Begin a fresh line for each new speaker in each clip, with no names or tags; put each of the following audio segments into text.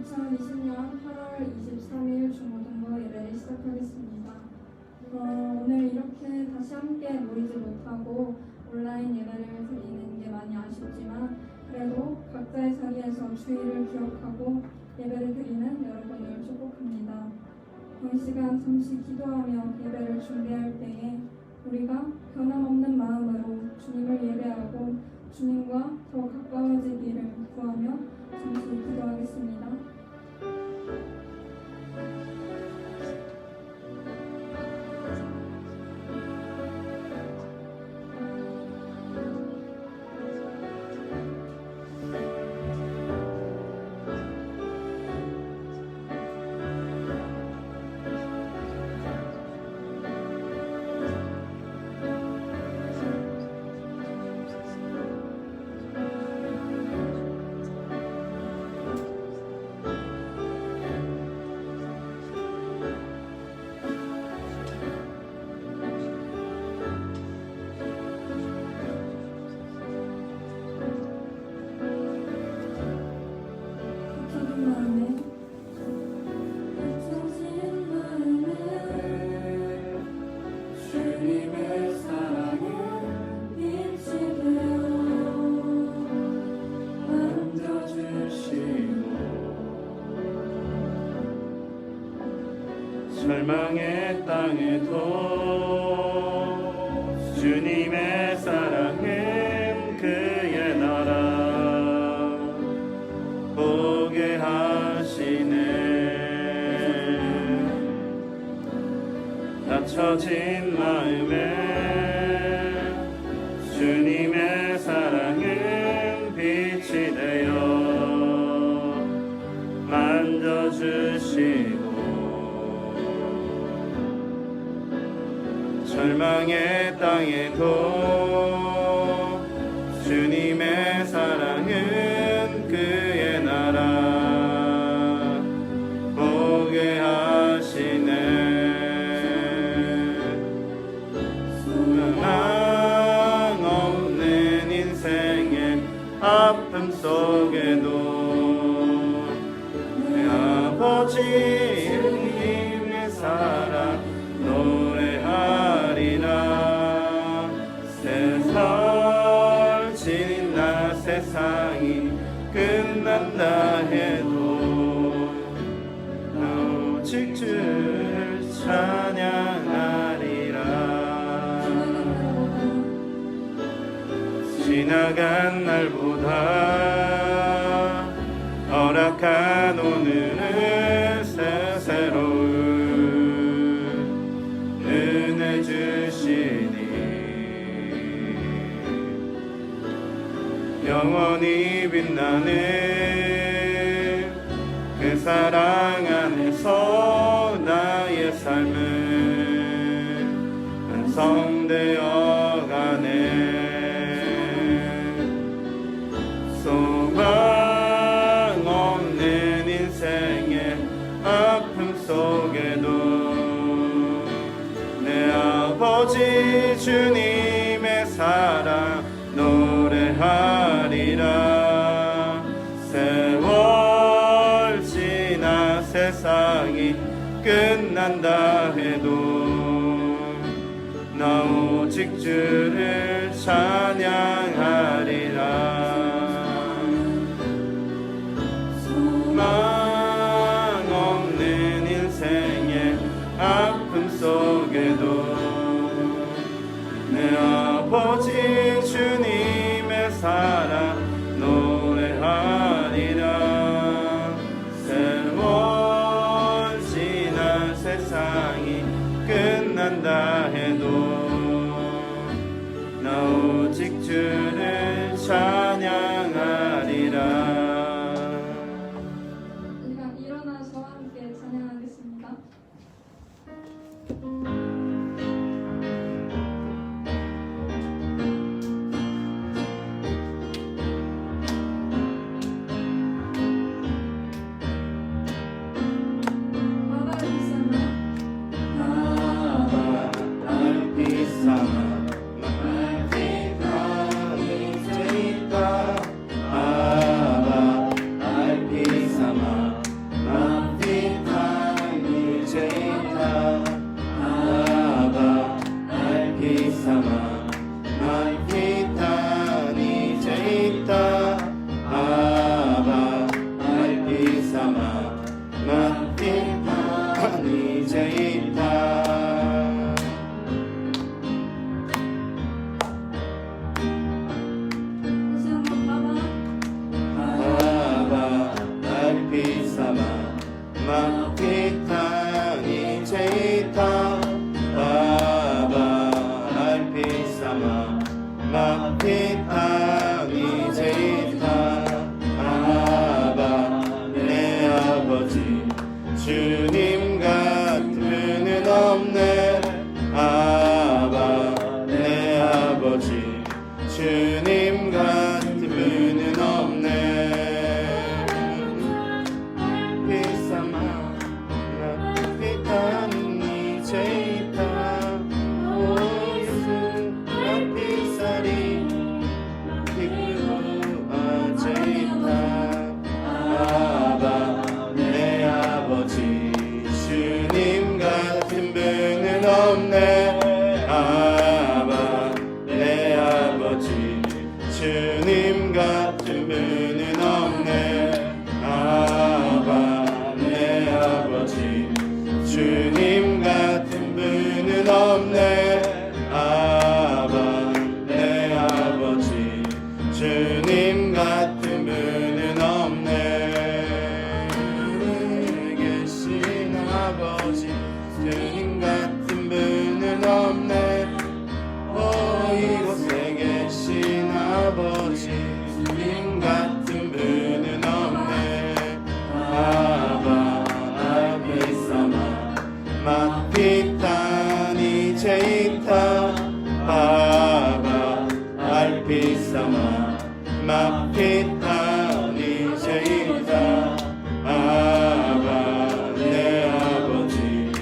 2020년 8월 23일 중고등부 예배를 시작하겠습니다. 오늘 이렇게 다시 함께 모이지 못하고 온라인 예배를 드리는 게 많이 아쉽지만 그래도 각자의 자리에서 주의를 기억하고 예배를 드리는 여러분을 축복합니다. 이 시간 잠시 기도하며 예배를 준비할 때에 우리가 변함없는 마음으로 주님을 예배하고 주님과 더 가까워지기를 구하며 잠시 기도하겠습니다.
절망의 땅에도 주님의 사랑은 그의 나라 보게 하시네. 닫혀진 마음에 주님의 사랑은 빛이 되어 만져주시고 절망의 땅에도 주님의 사랑은 그의 나라 보게 하시네. 소망 없는 인생의 아픔 속에도 내 아버지 주님의 사랑 세상 지나 세상이 끝난다 해도 나 오직 주를 찬양하리라. 지나간 날보다 허락한 오늘은 새로운 은혜 주시니 영원히 빛나는 그 사랑 안에서 나의 삶은 완성되어 가네. 소망 없는 인생의 아픔 속에도 내 아버지 주님의 사랑 노래하리라. 세월 지나 세상이 끝난다 해도 나 오직 주를 찬양하리라. 소망 없는 인생의 아픔 속에도 내 아버지 주님의 사랑 노래하리라. 세월 지난 세상이 끝난다 해도 같은 분은 없네. 아바 내 아버지 주님 같은 분은 없네. 아바 내 아버지 주님 같은 분은 없네. 계신 아버지 주님 같은 분은 없네. 이곳에 계신 아버지 주님 같은 분은 없네. 아바 알피사마 마피타니 제이타. 아바 알피사마 마피타니 제이타. 아바 내 아버지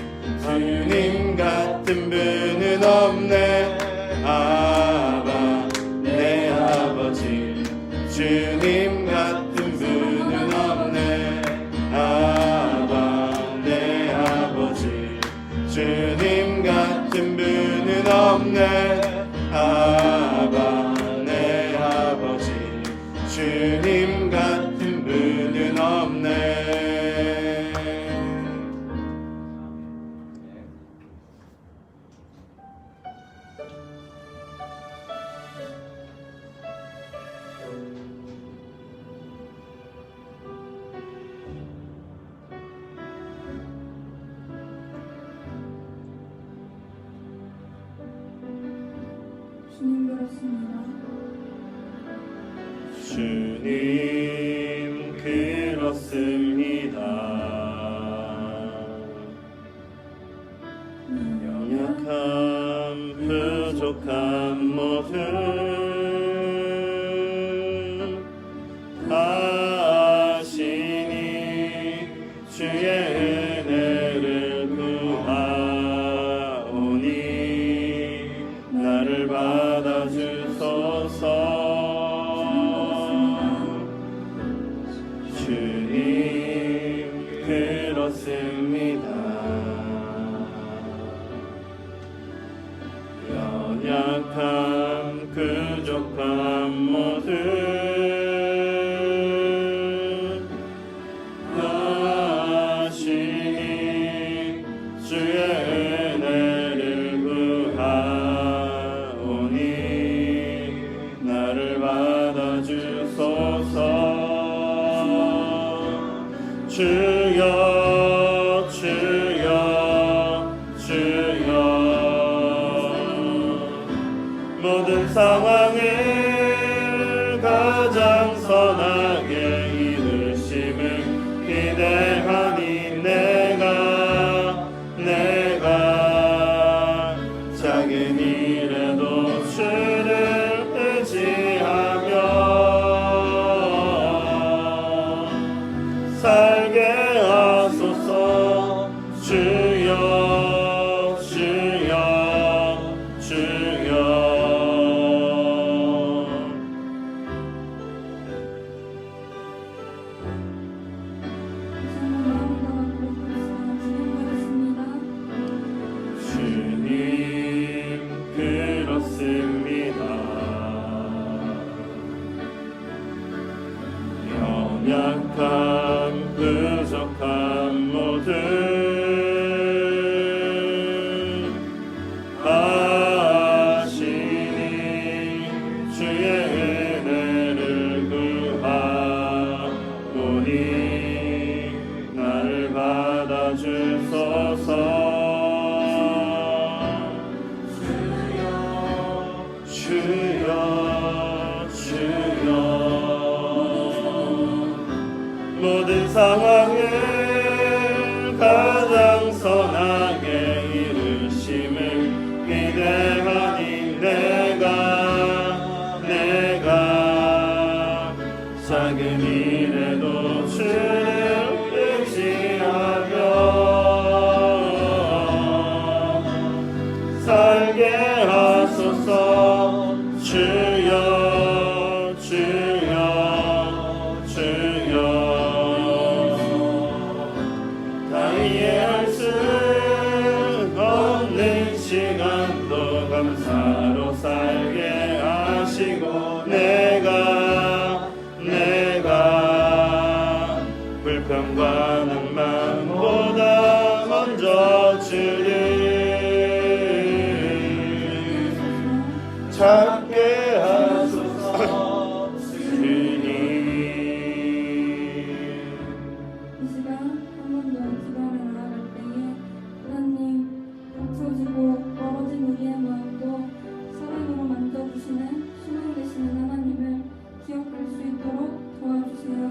주님 같은 분은 없네. 아바 내 아버지 주님 같은 분은 없네. 아바 내 아버지 주님 같은 분은 없네. 아바 내 아버지 주님 같은 분은 없네.
주님 그렇습니다.
주님 그렇습니다. 연약함 부족함 모두 아시니 주의 은혜를 구하오니 나를 받아주소서. 주님 그렇습니다. 연약함 부족함 모두 아시니 주의 은혜를 구하오니 나를 받아주소서. 주여 주여 주여. 모든 상황을 가장 선하게 이루심을 기대하니 내가 작은 일에도 주를 의지하며 살게 하소서. 주여 주여 주여. 주님 그렇습니다. 연약함 부족함 모두 아시니 주의 은혜를 구하오니 나를 받아주소서. 주여 주여. 모든 상황을 가장 선하게 이루심을 기대하니 내가 작은 일에도 주를 의지하며 살게 하소서. 주여 주여 주여. 다 이해할 수 없는 시간도 감사로 살게 하시고 내가 불평과 낭만보다 먼저 주를 찾게 하소서. 주님.
이 시간 한 번 더 기도하며 나아갈 때에 하나님 닫혀지고 멀어진 우리의 마음도 사랑으로 만져주시는 신앙 되시는 하나님을 기억할 수 있도록 도와주세요.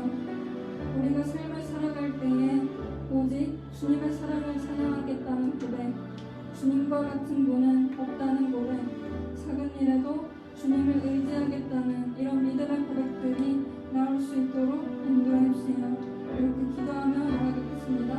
우리가 삶을 살아갈 때에 오직 주님의 사랑을 찬양하겠다는 고백, 주님과 같은 분은 없다는 고백, 작은 일에도 주님을 의지하겠다는 이런 믿음의 고백들이 나올 수 있도록 인도해 주세요. 이렇게 기도하며 나아가겠습니다.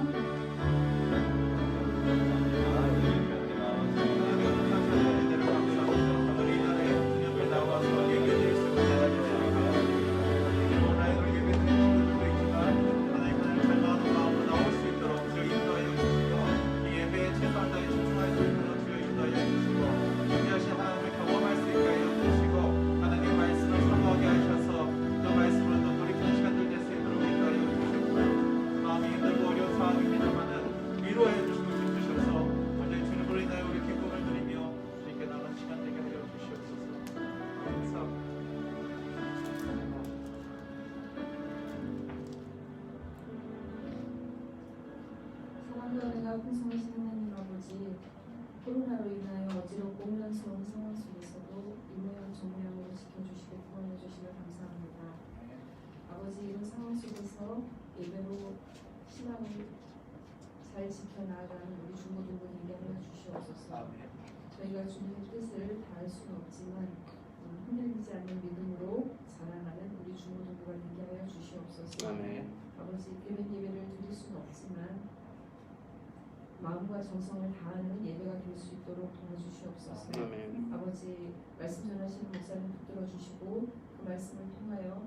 사랑과 풍성하신 하나님 아버지, 코로나로 인하여 어지럽고 혼란스러운 상황 속에서도 이모양 정모양으로 지켜주시고 구원해주시며 감사합니다. 아버지, 이런 상황 속에서 예배로 신앙을 잘 지켜나가는 우리 중고등부 되게 하여 주시옵소서. 저희가 주님의 뜻을 다할 수는 없지만 흔들리지 않는 믿음으로 자라나는 우리 중고등부가 되게 하여 주시옵소서. 아버지, 예배를 드릴 수는 없지만 마음과 정성을 다하는 예배가 될 수 있도록 도와주시옵소서. 아버지, 말씀 전하시는 목사님 붙들어 주시고 그 말씀을 통하여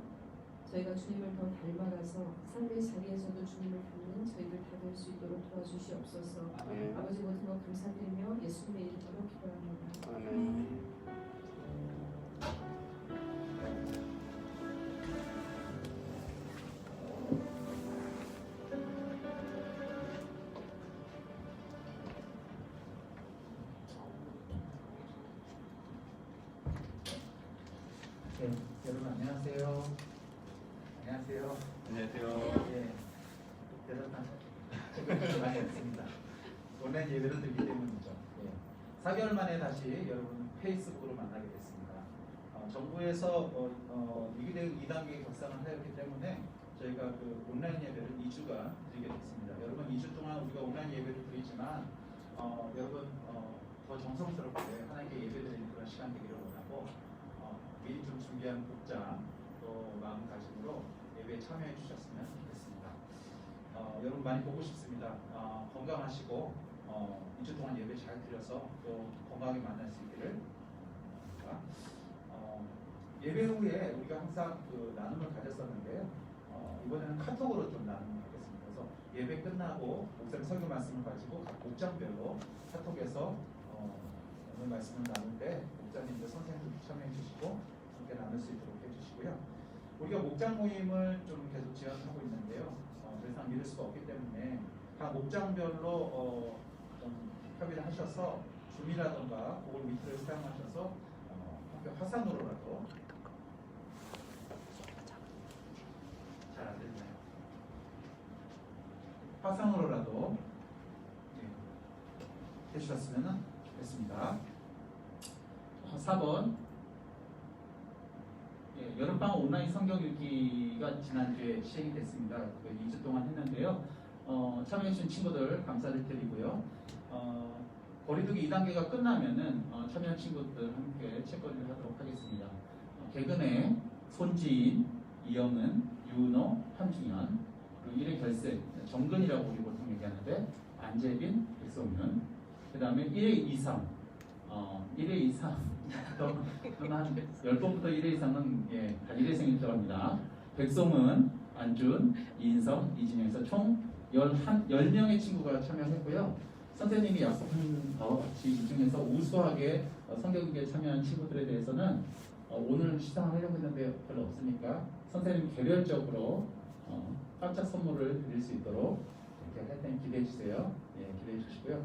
저희가 주님을 더 닮아가서 삶의 자리에서도 주님을 닮는 저희들 다 될 수 있도록 도와주시옵소서. 아버지, 모든 것 감사드리며 예수님의 이름으로 기도합니다.
네, 여러분 안녕하세요. 안녕하세요.
안녕하세요.
예, 여러분 지금 많이 했습니다. 온라인 예배를 드리기 때문이죠. 예, 4개월 만에 다시 여러분 페이스북으로 만나게 됐습니다. 정부에서 위기대응 2단계 격상을 하였기 때문에 저희가 그 온라인 예배를 2주간 드리게 됐습니다. 여러분 2주 동안 우리가 온라인 예배를 드리지만 여러분 더 정성스럽게 하나님께 예배드리는 그런 시간 되기를 원하고 미리 좀 준비한 복장 또 마음가짐으로 예배에 참여해 주셨으면 좋겠습니다. 여러분 많이 보고 싶습니다. 건강하시고 2주 동안 예배 잘 드려서 또 건강하게 만날 수 있기를 바랍니다. 예배 후에 우리가 항상 그 나눔을 가졌었는데요. 이번에는 카톡으로 좀 나눔을 하겠습니다. 그래서 예배 끝나고 목사님 설교 말씀을 가지고 각 목장별로 카톡에서 오늘 말씀을 나눌 때 목사님들 선생님들 참여해 주시고 함께 나눌 수 있도록 해주시고요. 우리가 목장 모임을 좀 계속 지원하고 있는데요. 더 이상 미룰 수가 없기 때문에 각 목장별로 좀 협의를 하셔서 줌이라던가 구글 미트를 사용하셔서 함께 화상으로라도 잘 안 되나요? 화상으로라도 해주셨으면 좋겠습니다. 4번 여름방학 온라인 성경 읽기가 지난주에 시행이 됐습니다. 2주 동안 했는데요. 참여해주신 친구들 감사를 드리고요. 거리두기 2단계가 끝나면은 참여한 친구들 함께 책거리를 하도록 하겠습니다. 개근의 손지인, 이영은, 유은호, 한중현, 그리고 일의 결색, 정근이라고 우리 보통 얘기하는데 안재빈, 백성윤, 그 다음에 1회 이상, 1회 이상, 한 10번부터 1회 이상은 다 1회생일 들어갑니다. 백성은, 안준, 이인성, 이진영에서 총 10명의 친구가 참여했고요. 선생님이 약속한 바와 같이 이 중에서 우수하게 성경에 참여한 친구들에 대해서는 오늘 시상하려고 했는데 별로 없으니까 선생님 개별적으로 깜짝 선물을 드릴 수 있도록 이렇게 할 테니 기대해 주세요. 예, 기대해 주시고요.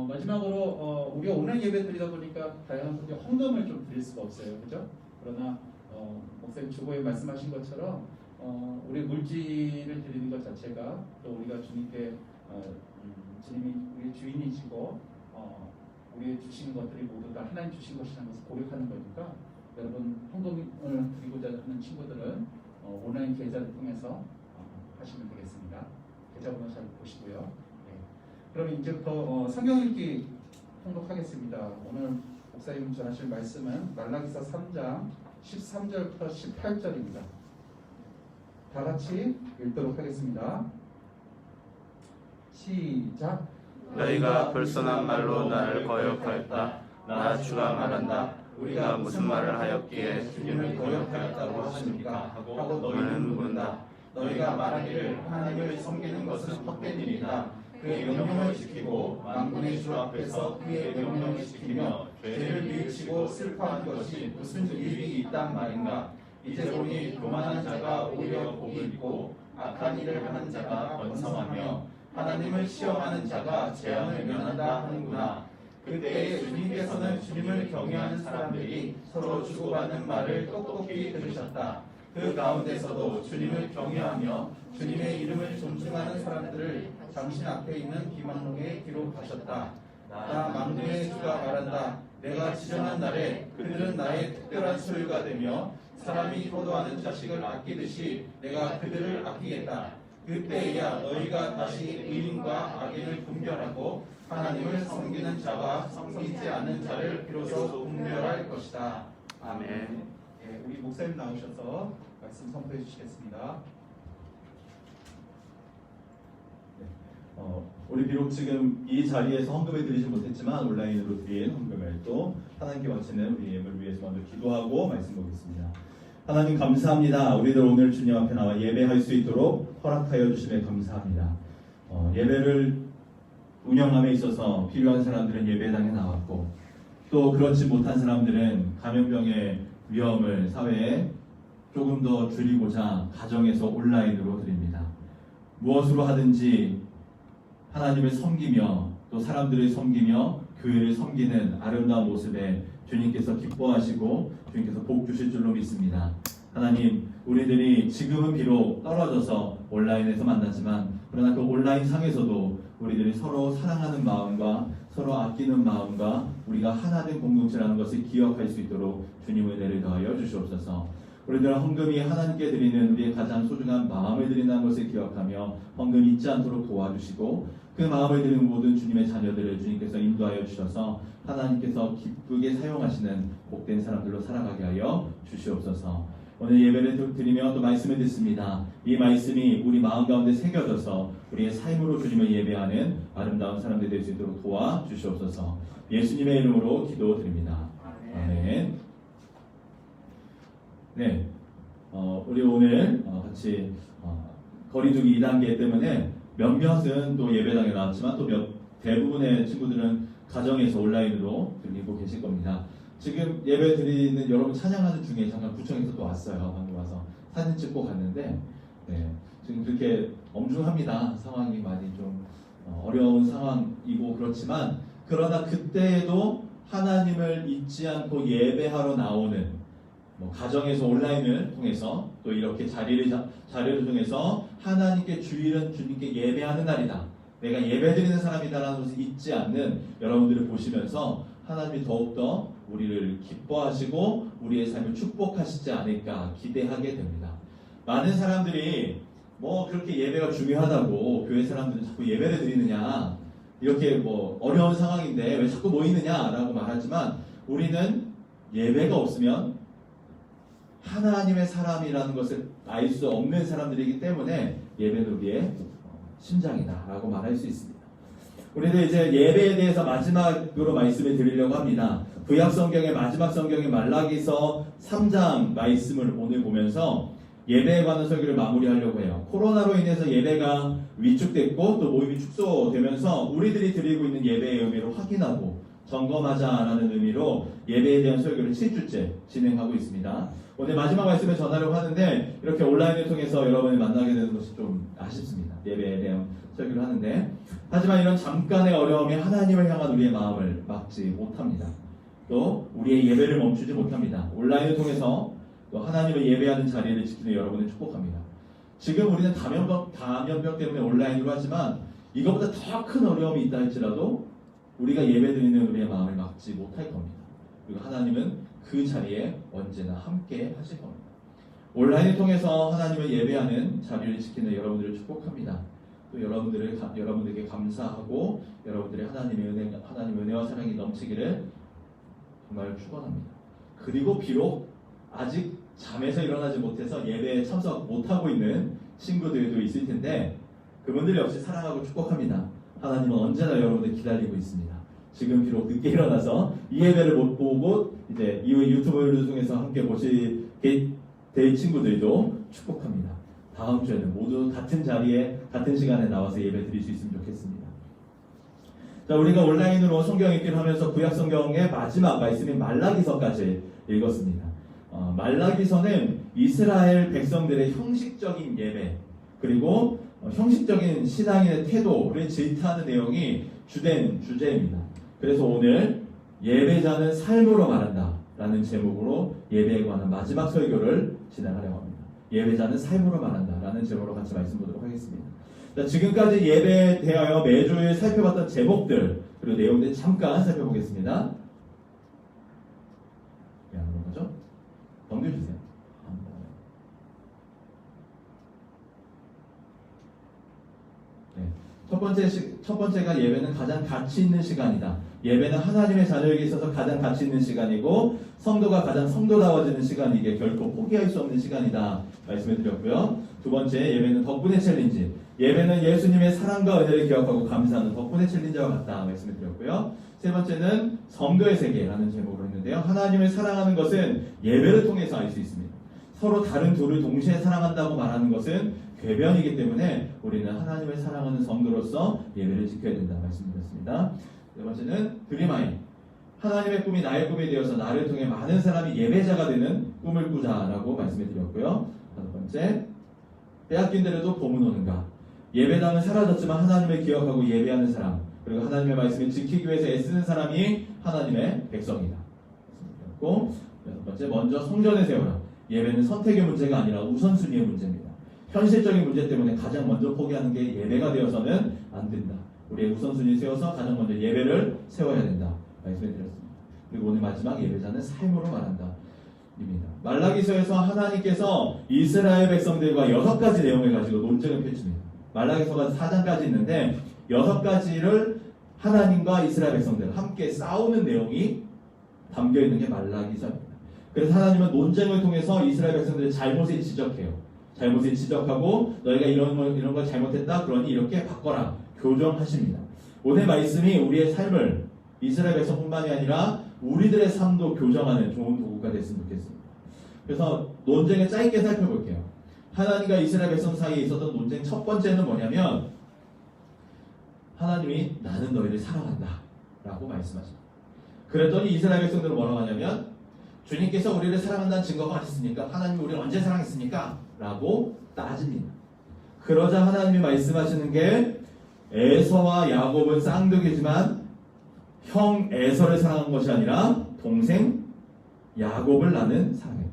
마지막으로 우리가 온라인 예배 드리다 보니까 다양한 분들이 헌금을 좀 드릴 수가 없어요, 그죠? 그러나 목사님 주보에 말씀하신 것처럼 우리 물질을 드리는 것 자체가 또 우리가 주님께 주님이 우리 주인이시고 우리 주시는 것들이 모두 다 하나님 주신 것이라는 것을 고백하는 거니까 여러분 헌금을 드리고자 하는 친구들은 온라인 계좌를 통해서 하시면 되겠습니다. 계좌번호 잘 보시고요. 그럼 이제부터 성경 읽기 통독하겠습니다. 오늘 목사님 전하실 말씀은 말라기서 3장 13절부터 18절입니다. 다 같이 읽도록 하겠습니다. 시작.
너희가 불순한 말로 나를 거역하였다. 나 주가 말한다. 우리가 무슨 말을 하였기에 주님을 거역하였다고 하십니까? 하고 너희는 묻는다. 너희가 말하기를 하나님을 섬기는 것은 헛된 일이다. 그의 명령을 지키고 만군의 주 앞에서 그의 명령을 지키며 죄를 뉘우치고 슬퍼하는 것이 무슨 유익이 있단 말인가? 이제 보니 교만한 자가 오히려 복이 있고 악한 일을 하는 자가 번성하며 하나님을 시험하는 자가 재앙을 면한다 하는구나. 그때에 주님께서는 주님을 경외하는 사람들이 서로 주고받는 말을 똑똑히 들으셨다. 그 가운데서도 주님을 경외하며 주님의 이름을 존중하는 사람들을 당신 앞에 있는 기망록에 기록하셨다. 나 만군의 주가 말한다. 내가 지정한 날에 그들은 나의 특별한 소유가 되며 사람이 효도하는 자식을 아끼듯이 내가 그들을 아끼겠다. 그때야 너희가 다시 의인과 악인을 분별하고 하나님을 섬기는 자와 섬기지 않는 자를 비로소 분별할 것이다. 아멘.
예, 우리 목사님 나오셔서 말씀 선포해 주시겠습니다.
우리 비록 지금 이 자리에서 헌금을 드리지 못했지만 온라인으로 드린 헌금을 또 하나님께 바치는 우리 예배를 위해서 먼저 기도하고 말씀 보겠습니다. 하나님 감사합니다. 우리들 오늘 주님 앞에 나와 예배할 수 있도록 허락하여 주심에 감사합니다. 예배를 운영함에 있어서 필요한 사람들은 예배당에 나왔고 또 그렇지 못한 사람들은 감염병의 위험을 사회에 조금 더 줄이고자 가정에서 온라인으로 드립니다. 무엇으로 하든지 하나님을 섬기며 또 사람들을 섬기며 교회를 섬기는 아름다운 모습에 주님께서 기뻐하시고 주님께서 복 주실 줄로 믿습니다. 하나님, 우리들이 지금은 비록 떨어져서 온라인에서 만났지만 그러나 그 온라인 상에서도 우리들이 서로 사랑하는 마음과 서로 아끼는 마음과 우리가 하나된 공동체라는 것을 기억할 수 있도록 주님의 은혜를 더하여 주시옵소서. 우리들은 헌금이 하나님께 드리는 우리의 가장 소중한 마음을 드린다는 것을 기억하며 헌금 잊지 않도록 도와주시고 그 마음을 드리는 모든 주님의 자녀들을 주님께서 인도하여 주셔서 하나님께서 기쁘게 사용하시는 복된 사람들로 살아가게 하여 주시옵소서. 오늘 예배를 드리며 또 말씀을 듣습니다. 이 말씀이 우리 마음 가운데 새겨져서 우리의 삶으로 주님을 예배하는 아름다운 사람들이 될 수 있도록 도와주시옵소서. 예수님의 이름으로 기도드립니다. 아멘. 네, 우리 오늘 같이 거리두기 2단계 때문에 몇몇은 또 예배당에 나왔지만 또 대부분의 친구들은 가정에서 온라인으로 드리고 계실 겁니다. 지금 예배 드리는 여러분 찬양하는 중에 잠깐 구청에서 또 왔어요. 방금 와서 사진 찍고 갔는데 지금 그렇게 엄중합니다. 상황이 많이 좀 어려운 상황이고 그렇지만 그러나 그때에도 하나님을 잊지 않고 예배하러 나오는 가정에서 온라인을 통해서 또 이렇게 자리를 통해서 하나님께 주일은 주님께 예배하는 날이다. 내가 예배드리는 사람이다라는 것을 잊지 않는 여러분들을 보시면서 하나님이 더욱더 우리를 기뻐하시고 우리의 삶을 축복하시지 않을까 기대하게 됩니다. 많은 사람들이 그렇게 예배가 중요하다고 교회 사람들은 자꾸 예배를 드리느냐 이렇게 어려운 상황인데 왜 자꾸 모이느냐라고 말하지만 우리는 예배가 없으면 하나님의 사람이라는 것을 알 수 없는 사람들이기 때문에 예배는 우리의 심장이다라고 말할 수 있습니다. 우리도 이제 예배에 대해서 마지막으로 말씀을 드리려고 합니다. 구약 성경의 마지막 성경의 말라기서 3장 말씀을 오늘 보면서 예배에 관한 설교를 마무리하려고 해요. 코로나로 인해서 예배가 위축됐고 또 모임이 축소되면서 우리들이 드리고 있는 예배의 의미를 확인하고 점검하자라는 의미로 예배에 대한 설교를 7주째 진행하고 있습니다. 오늘 마지막 말씀을 전하려고 하는데 이렇게 온라인을 통해서 여러분을 만나게 되는 것이 좀 아쉽습니다. 예배에 대한 설교를 하는데 하지만 이런 잠깐의 어려움이 하나님을 향한 우리의 마음을 막지 못합니다. 또 우리의 예배를 멈추지 못합니다. 온라인을 통해서 또 하나님을 예배하는 자리를 지키는 여러분을 축복합니다. 지금 우리는 감염병 때문에 온라인으로 하지만 이것보다 더 큰 어려움이 있다 할지라도 우리가 예배드리는 우리의 마음을 막지 못할 겁니다. 그리고 하나님은 그 자리에 언제나 함께 하실 겁니다. 온라인을 통해서 하나님을 예배하는 자리를 지키는 여러분들을 축복합니다. 또 여러분들에게 감사하고 여러분들의 하나님의 은혜와 사랑이 넘치기를 정말 축원합니다. 그리고 비록 아직 잠에서 일어나지 못해서 예배에 참석 못하고 있는 친구들도 있을 텐데 그분들 역시 사랑하고 축복합니다. 하나님은 언제나 여러분들 기다리고 있습니다. 지금 비록 늦게 일어나서 이 예배를 못 보고 이제 이후에 유튜브를 통해서 함께 보시게 될 친구들도 축복합니다. 다음 주에는 모두 같은 자리에 같은 시간에 나와서 예배 드릴 수 있으면 좋겠습니다. 자, 우리가 온라인으로 성경 읽기를 하면서 구약 성경의 마지막 말씀인 말라기서까지 읽었습니다. 말라기서는 이스라엘 백성들의 형식적인 예배 그리고 형식적인 신앙인의 태도를 질타하는 내용이 주된 주제입니다. 그래서 오늘 예배자는 삶으로 말한다 라는 제목으로 예배에 관한 마지막 설교를 진행하려고 합니다. 예배자는 삶으로 말한다 라는 제목으로 같이 말씀 보도록 하겠습니다. 자, 지금까지 예배에 대하여 매주일 살펴봤던 제목들 그리고 내용들 잠깐 살펴보겠습니다. 왜 안 넘어가죠? 넘겨주세요. 첫 번째가 예배는 가장 가치 있는 시간이다. 예배는 하나님의 자녀에게 있어서 가장 가치 있는 시간이고 성도가 가장 성도다워지는 시간이기에 결코 포기할 수 없는 시간이다 말씀을 드렸고요. 두 번째, 예배는 덕분의 챌린지. 예배는 예수님의 사랑과 은혜를 기억하고 감사하는 덕분의 챌린지와 같다 말씀을 드렸고요. 세 번째는 성도의 세계라는 제목으로 했는데요. 하나님을 사랑하는 것은 예배를 통해서 알 수 있습니다. 서로 다른 둘을 동시에 사랑한다고 말하는 것은 궤변이기 때문에 우리는 하나님을 사랑하는 성도로서 예배를 지켜야 된다 말씀드렸습니다. 네 번째는 드림아이. 하나님의 꿈이 나의 꿈이 되어서 나를 통해 많은 사람이 예배자가 되는 꿈을 꾸자라고 말씀을 드렸고요. 다섯 번째, 빼앗긴 대로도 보문 오는가. 예배당은 사라졌지만 하나님을 기억하고 예배하는 사람 그리고 하나님의 말씀을 지키기 위해서 애쓰는 사람이 하나님의 백성이다. 말씀드렸고 여섯 번째, 먼저 성전에 세워라. 예배는 선택의 문제가 아니라 우선순위의 문제입니다. 현실적인 문제 때문에 가장 먼저 포기하는 게 예배가 되어서는 안 된다. 우리의 우선순위 세워서 가장 먼저 예배를 세워야 된다. 말씀을 드렸습니다. 그리고 오늘 마지막 예배자는 삶으로 말한다. 입니다. 말라기서에서 하나님께서 이스라엘 백성들과 6가지 내용을 가지고 논쟁을 펼칩니다. 말라기서가 4장까지 있는데 6가지를 하나님과 이스라엘 백성들 함께 싸우는 내용이 담겨있는 게 말라기서입니다. 그래서 하나님은 논쟁을 통해서 이스라엘 백성들의 잘못을 지적해요. 잘못을 지적하고 너희가 이런 걸 잘못했다 그러니 이렇게 바꿔라 교정하십니다. 오늘 말씀이 우리의 삶을 이스라엘 백성뿐만이 아니라 우리들의 삶도 교정하는 좋은 도구가 됐으면 좋겠습니다. 그래서 논쟁을 짧게 살펴볼게요. 하나님과 이스라엘 백성 사이에 있었던 논쟁 첫 번째는 뭐냐면 하나님이 나는 너희를 사랑한다 라고 말씀하십니다. 그랬더니 이스라엘 백성들은 뭐라고 하냐면 주님께서 우리를 사랑한다는 증거가 어디 있습니까? 하나님이 우리를 언제 사랑했습니까? 라고 따집니다. 그러자 하나님이 말씀하시는 게 에서와 야곱은 쌍둥이지만 형 에서를 사랑한 것이 아니라 동생 야곱을 나는 사랑했다.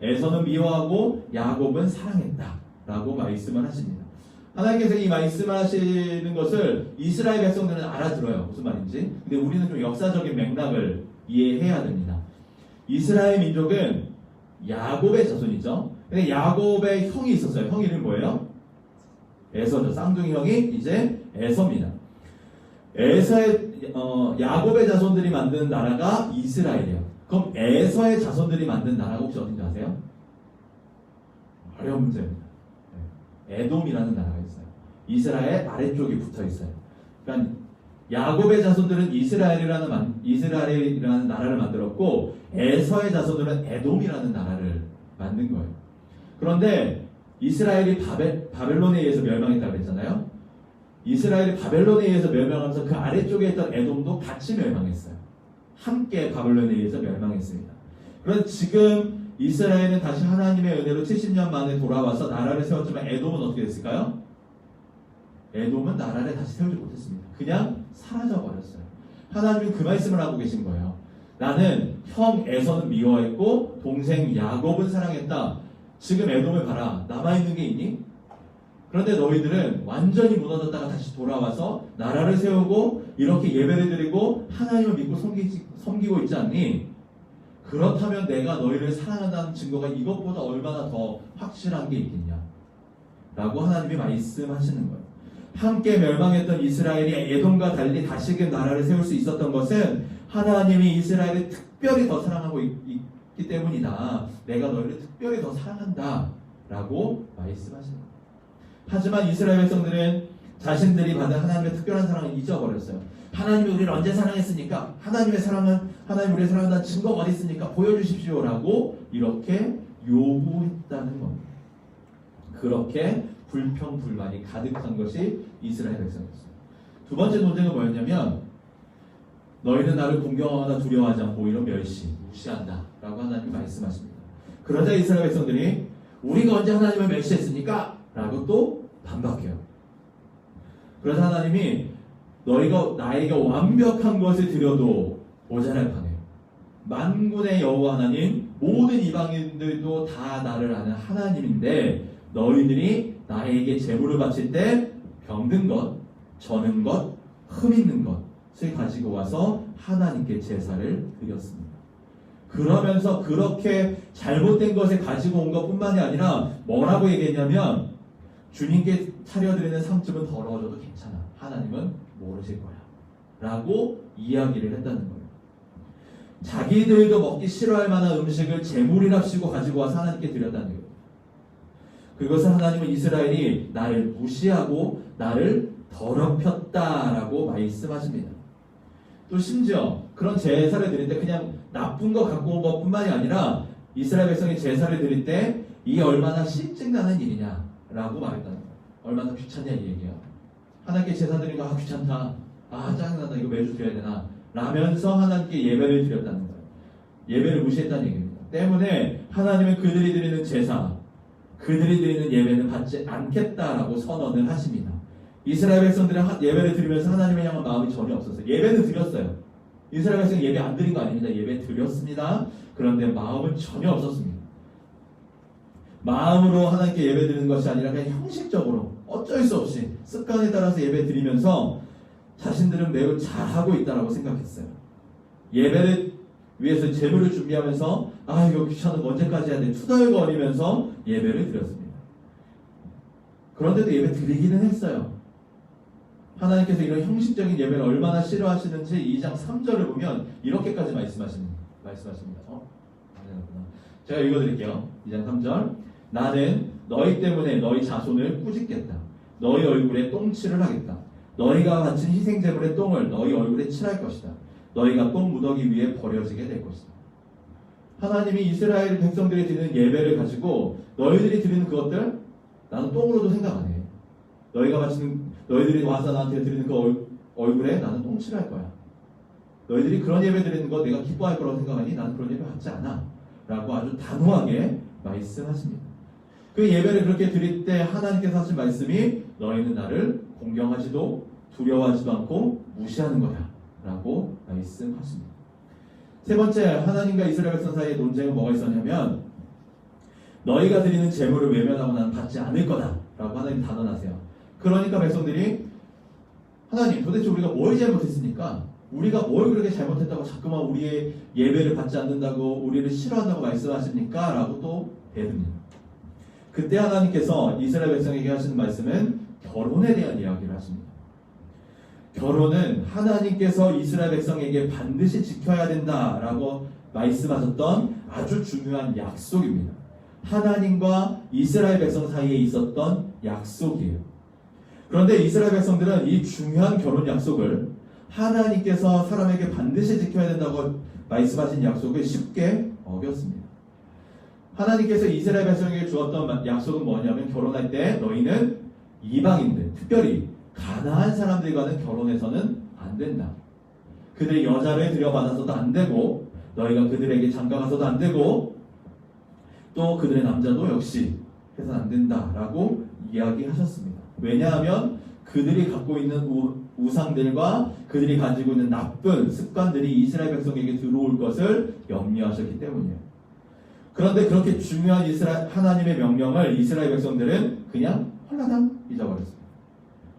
에서는 미워하고 야곱은 사랑했다 라고 말씀을 하십니다. 하나님께서 이 말씀을 하시는 것을 이스라엘 백성들은 알아들어요. 무슨 말인지. 근데 우리는 좀 역사적인 맥락을 이해해야 됩니다. 이스라엘 민족은 야곱의 자손이죠. 근데 야곱의 형이 있었어요. 형 이름이 뭐예요? 에서죠. 쌍둥이 형이 이제 에서입니다. 야곱의 자손들이 만든 나라가 이스라엘이에요. 그럼 에서의 자손들이 만든 나라가 혹시 어딘지 아세요? 어려운 문제입니다. 에돔이라는 나라가 있어요. 이스라엘 아래쪽에 붙어 있어요. 그러니까 야곱의 자손들은 이스라엘이라는 나라를 만들었고 에서의 자손들은 에돔이라는 나라를 만든 거예요. 그런데 이스라엘이 바벨론에 의해서 멸망했다고 했잖아요. 이스라엘이 바벨론에 의해서 멸망하면서 그 아래쪽에 있던 에돔도 같이 멸망했어요. 함께 바벨론에 의해서 멸망했습니다. 그런데 지금 이스라엘은 다시 하나님의 은혜로 70년 만에 돌아와서 나라를 세웠지만 에돔은 어떻게 됐을까요? 에돔은 나라를 다시 세우지 못했습니다. 그냥 사라져버렸어요. 하나님은 그 말씀을 하고 계신 거예요. 나는 형 에서는 미워했고 동생 야곱은 사랑했다. 지금 에돔을 봐라. 남아있는 게 있니? 그런데 너희들은 완전히 무너졌다가 다시 돌아와서 나라를 세우고 이렇게 예배를 드리고 하나님을 믿고 섬기고 있지 않니? 그렇다면 내가 너희를 사랑한다는 증거가 이것보다 얼마나 더 확실한 게 있겠냐? 라고 하나님이 말씀하시는 거예요. 함께 멸망했던 이스라엘이 에돔과 달리 다시금 나라를 세울 수 있었던 것은 하나님이 이스라엘을 특별히 더 사랑하고 있기 때문이다. 내가 너희를 특별히 더 사랑한다. 라고 말씀하시는 거예요. 하지만 이스라엘 백성들은 자신들이 받은 하나님의 특별한 사랑을 잊어버렸어요. 하나님이 우리를 언제 사랑했습니까? 하나님 우리를 사랑한다는 증거가 어디 있습니까? 보여주십시오. 라고 이렇게 요구했다는 겁니다. 그렇게 불평불만이 가득한 것이 이스라엘 백성이었어요. 두 번째 논쟁은 뭐였냐면 너희는 나를 공경하거나 두려워하지 않고 오히려 무시한다 라고 하나님이 말씀하십니다. 그러자 이스라엘 백성들이 우리가 언제 하나님을 멸시했습니까? 라고 또 반박해요. 그래서 하나님이 너희가 나에게 완벽한 것을 드려도 모자랄 판에 만군의 여호와 하나님 모든 이방인들도 다 나를 아는 하나님인데 너희들이 나에게 제물을 바칠 때 병든 것, 저는 것, 흠 있는 것을 가지고 와서 하나님께 제사를 드렸습니다. 그러면서 그렇게 잘못된 것을 가지고 온 것뿐만이 아니라 뭐라고 얘기했냐면 주님께 차려드리는 상쯤은 더러워져도 괜찮아. 하나님은 모르실 거야. 라고 이야기를 했다는 거예요. 자기들도 먹기 싫어할 만한 음식을 제물이랍시고 가지고 와서 하나님께 드렸다는 거예요. 그것을 하나님은 이스라엘이 나를 무시하고 나를 더럽혔다라고 말씀하십니다. 또 심지어 그런 제사를 드릴 때 그냥 나쁜 거 갖고 온 것뿐만이 아니라 이스라엘 백성이 제사를 드릴 때 이게 얼마나 실증나는 일이냐라고 말했다는 거예요. 얼마나 귀찮냐 이 얘기야. 하나님께 제사 드리는 거 귀찮다. 짜증난다. 이거 매주 드려야 되나. 라면서 하나님께 예배를 드렸다는 거예요. 예배를 무시했다는 얘기입니다. 때문에 하나님은 그들이 드리는 제사, 그들이 드리는 예배는 받지 않겠다라고 선언을 하십니다. 이스라엘 백성들은 예배를 드리면서 하나님을 향한 마음이 전혀 없었어요. 예배는 드렸어요. 이스라엘 백성이 예배 안 드린 거 아닙니다. 예배 드렸습니다. 그런데 마음은 전혀 없었습니다. 마음으로 하나님께 예배 드리는 것이 아니라 그냥 형식적으로 어쩔 수 없이 습관에 따라서 예배 드리면서 자신들은 매우 잘하고 있다라고 생각했어요. 예배를 위해서 제물을 준비하면서 이거 귀찮은 거 언제까지 해야 돼 투덜거리면서 예배를 드렸습니다. 그런데도 예배 드리기는 했어요. 하나님께서 이런 형식적인 예배를 얼마나 싫어하시는지 2장 3절을 보면 이렇게까지 말씀하십니다. 제가 읽어드릴게요. 2장 3절 나는 너희 때문에 너희 자손을 꾸짖겠다. 너희 얼굴에 똥칠을 하겠다. 너희가 바친 희생제물의 똥을 너희 얼굴에 칠할 것이다. 너희가 똥 무더기 위에 버려지게 될 것이다. 하나님이 이스라엘 백성들이 드리는 예배를 가지고 너희들이 드리는 그것들 나는 똥으로도 생각 안 해. 너희들이 와서 나한테 드리는 그 얼굴에 나는 똥 칠할 거야. 너희들이 그런 예배 드리는 거 내가 기뻐할 거라고 생각하니 나는 그런 예배 받지 않아. 라고 아주 단호하게 말씀하십니다. 그 예배를 그렇게 드릴 때 하나님께서 하신 말씀이 너희는 나를 공경하지도 두려워하지도 않고 무시하는 거다 라고 말씀하십니다. 세 번째, 하나님과 이스라엘 백성 사이의 논쟁은 뭐가 있었냐면 너희가 드리는 제물을 외면하고 나는 받지 않을 거다 라고 하나님 단언하세요. 그러니까 백성들이 하나님 도대체 우리가 뭘 잘못했습니까? 우리가 뭘 그렇게 잘못했다고 자꾸만 우리의 예배를 받지 않는다고 우리를 싫어한다고 말씀하십니까? 라고 또 대듭니다. 그때 하나님께서 이스라엘 백성에게 하시는 말씀은 결혼에 대한 이야기를 하십니다. 결혼은 하나님께서 이스라엘 백성에게 반드시 지켜야 된다라고 말씀하셨던 아주 중요한 약속입니다. 하나님과 이스라엘 백성 사이에 있었던 약속이에요. 그런데 이스라엘 백성들은 이 중요한 결혼 약속을 하나님께서 사람에게 반드시 지켜야 된다고 말씀하신 약속을 쉽게 어겼습니다. 하나님께서 이스라엘 백성에게 주었던 약속은 뭐냐면 결혼할 때 너희는 이방인들, 특별히 가나안 사람들과는 결혼해서는 안 된다. 그들의 여자를 들여받아서도 안 되고 너희가 그들에게 장가가서도 안 되고 또 그들의 남자도 역시 해서는 안 된다라고 이야기하셨습니다. 왜냐하면 그들이 갖고 있는 우상들과 그들이 가지고 있는 나쁜 습관들이 이스라엘 백성에게 들어올 것을 염려하셨기 때문이에요. 그런데 그렇게 중요한 하나님의 명령을 이스라엘 백성들은 그냥 홀라당 잊어버렸습니다.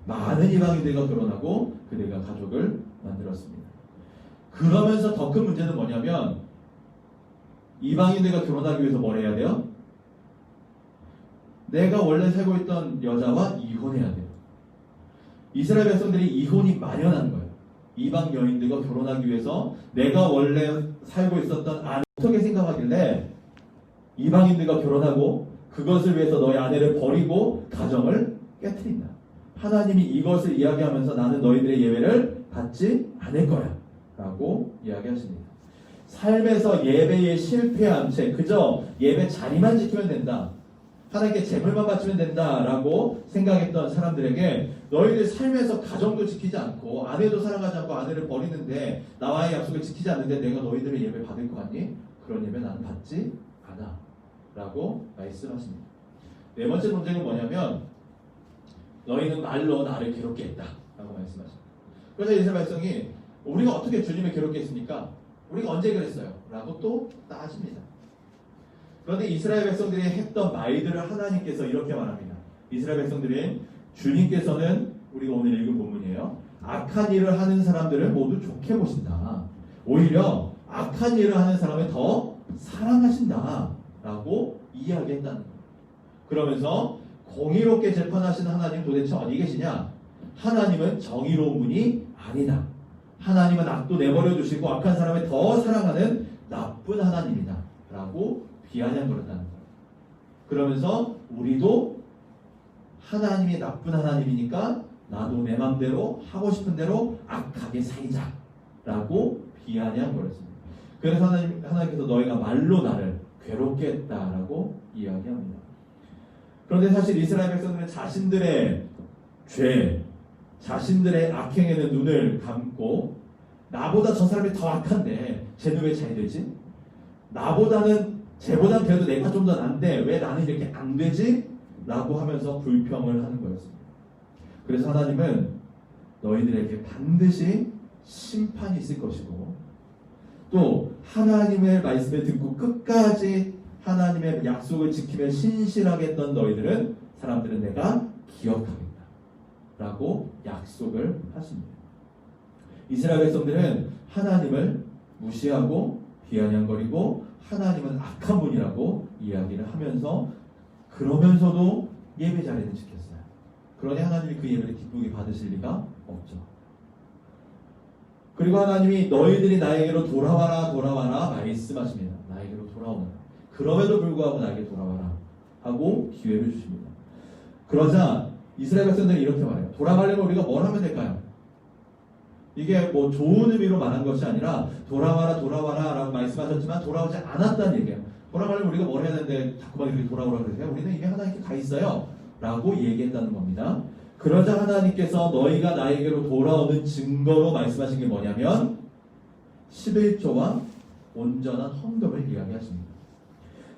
많은 이방인들과 결혼하고 그들과 가족을 만들었습니다. 그러면서 더 큰 문제는 뭐냐면 이방인들과 결혼하기 위해서 뭘 해야 돼요? 내가 원래 살고 있던 여자와 이혼해야 돼요. 이스라엘 백성들이 이혼이 만연한 거예요. 이방 여인들과 결혼하기 위해서 내가 원래 살고 있었던 아내 어떻게 생각하길래 이방인들과 결혼하고 그것을 위해서 너의 아내를 버리고 가정을 깨트린다. 하나님이 이것을 이야기하면서 나는 너희들의 예배를 받지 않을 거야 라고 이야기하십니다. 삶에서 예배에 실패한 채 그저 예배 자리만 지키면 된다. 하나님께 제물만 바치면 된다라고 생각했던 사람들에게 너희들 삶에서 가정도 지키지 않고 아내도 사랑하지 않고 아내를 버리는데 나와의 약속을 지키지 않는데 내가 너희들의 예배 받을 것 같니? 그런 예배 나는 받지 않아 라고 말씀하십니다. 네 번째 논쟁은 뭐냐면 너희는 말로 나를 괴롭게 했다 라고 말씀하십니다. 그래서 이스라엘 백성이 우리가 어떻게 주님을 괴롭게 했습니까? 우리가 언제 그랬어요? 라고 또 따집니다. 그런데 이스라엘 백성들이 했던 말들을 하나님께서 이렇게 말합니다. 이스라엘 백성들은 주님께서는 우리가 오늘 읽은 본문이에요. 악한 일을 하는 사람들을 모두 좋게 보신다. 오히려 악한 일을 하는 사람을 더 사랑하신다. 라고 이야기했다는 거예요. 그러면서 공의롭게 재판하시는 하나님 도대체 어디 계시냐? 하나님은 정의로운 분이 아니다. 하나님은 악도 내버려 두시고 악한 사람을 더 사랑하는 나쁜 하나님이다. 라고 비아냥거렸다는 거예요. 그러면서 우리도 하나님이 나쁜 하나님이니까 나도 내 맘대로 하고 싶은 대로 악하게 살자 라고 비아냥거렸습니다. 그래서 하나님께서 너희가 말로 나를 괴롭게 했다라고 이야기합니다. 그런데 사실 이스라엘 백성들은 자신들의 죄, 자신들의 악행에는 눈을 감고 나보다 저 사람이 더 악한데 쟤는 왜 잘 되지? 쟤보다는 그래도 내가 좀 더 난데 왜 나는 이렇게 안 되지? 라고 하면서 불평을 하는 거였습니다. 그래서 하나님은 너희들에게 반드시 심판이 있을 것이고 또 하나님의 말씀을 듣고 끝까지 하나님의 약속을 지키며 신실하게 했던 너희들은 사람들은 내가 기억하겠다 라고 약속을 하십니다. 이스라엘 백성들은 하나님을 무시하고 비아냥거리고 하나님은 악한 분이라고 이야기를 하면서 그러면서도 예배 자리는 지켰어요. 그러니 하나님이 그 예배를 기쁘게 받으실 리가 없죠. 그리고 하나님이 너희들이 나에게로 돌아와라 말씀하십니다. 나에게로 돌아오라. 그럼에도 불구하고 나에게 돌아와라 하고 기회를 주십니다. 그러자 이스라엘 백성들이 이렇게 말해요. 돌아가려면 우리가 뭘 하면 될까요? 이게 뭐 좋은 의미로 말한 것이 아니라 돌아와라 라고 말씀하셨지만 돌아오지 않았다는 얘기예요. 돌아가려면 우리가 뭘 해야 되는데 자꾸만 이렇게 돌아오라고 그러세요? 우리는 이미 하나님께 가 있어요 라고 얘기했다는 겁니다. 그러자 하나님께서 너희가 나에게로 돌아오는 증거로 말씀하신 게 뭐냐면 11조와 온전한 헌금을 이야기하십니다.